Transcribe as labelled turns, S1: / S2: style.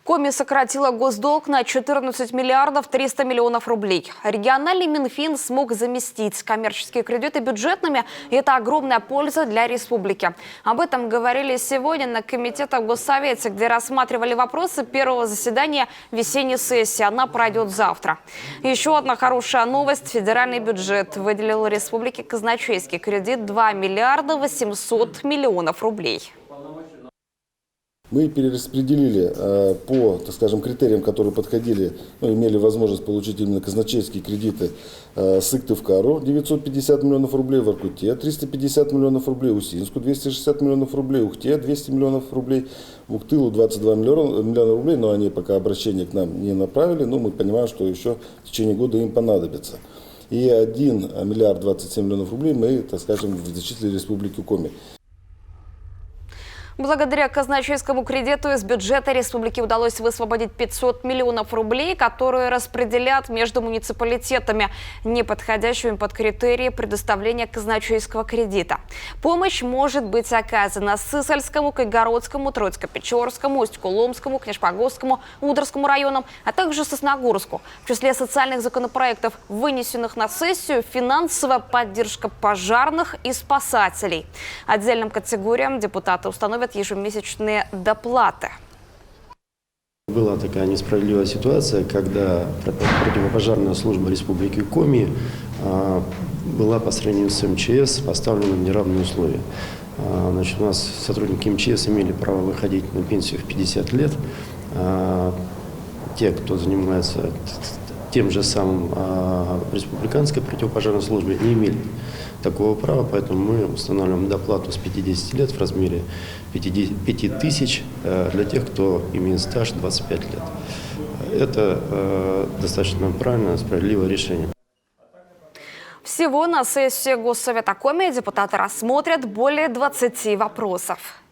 S1: Коми сократила госдолг на 14 миллиардов 300 миллионов рублей. Региональный Минфин смог заместить коммерческие кредиты бюджетными, и это огромная польза для республики. Об этом говорили сегодня на комитете в Госсовете, где рассматривали вопросы первого заседания весенней сессии. Она пройдет завтра. Еще одна хорошая новость. Федеральный бюджет выделил республике казначейский кредит 2 миллиарда 800 миллионов рублей.
S2: Мы перераспределили по, так скажем, критериям, которые подходили, имели возможность получить именно казначейские кредиты Сыктывкару 950 миллионов рублей, в Воркуте 350 миллионов рублей, Усинску 260 миллионов рублей, Ухте 200 миллионов рублей, Уктылу 22 миллиона рублей, но они пока обращение к нам не направили, но мы понимаем, что еще в течение года им понадобится. И 1 миллиард 27 миллионов рублей мы, так скажем, зачислили Республике Коми.
S1: Благодаря казначейскому кредиту из бюджета республики удалось высвободить 500 миллионов рублей, которые распределят между муниципалитетами, не подходящими под критерии предоставления казначейского кредита. Помощь может быть оказана Сысольскому, Кайгородскому, Троицко-Печорскому, Усть-Куломскому, Книжпогосскому, Ударскому районам, а также Сосногорску. В числе социальных законопроектов, вынесенных на сессию, финансовая поддержка пожарных и спасателей. Отдельным категориям депутаты установят ежемесячные доплаты.
S3: Была такая несправедливая ситуация, когда противопожарная служба Республики Коми была по сравнению с МЧС поставлена в неравные условия. Значит, у нас сотрудники МЧС имели право выходить на пенсию в 50 лет. Те, кто занимается тем же самым в республиканской противопожарной службе, не имели такого права, поэтому мы устанавливаем доплату с 50 лет в размере 5 тысяч для тех, кто имеет стаж 25 лет. Это достаточно правильное, справедливое решение.
S1: Всего на сессии Госсовета Коми депутаты рассмотрят более 20 вопросов.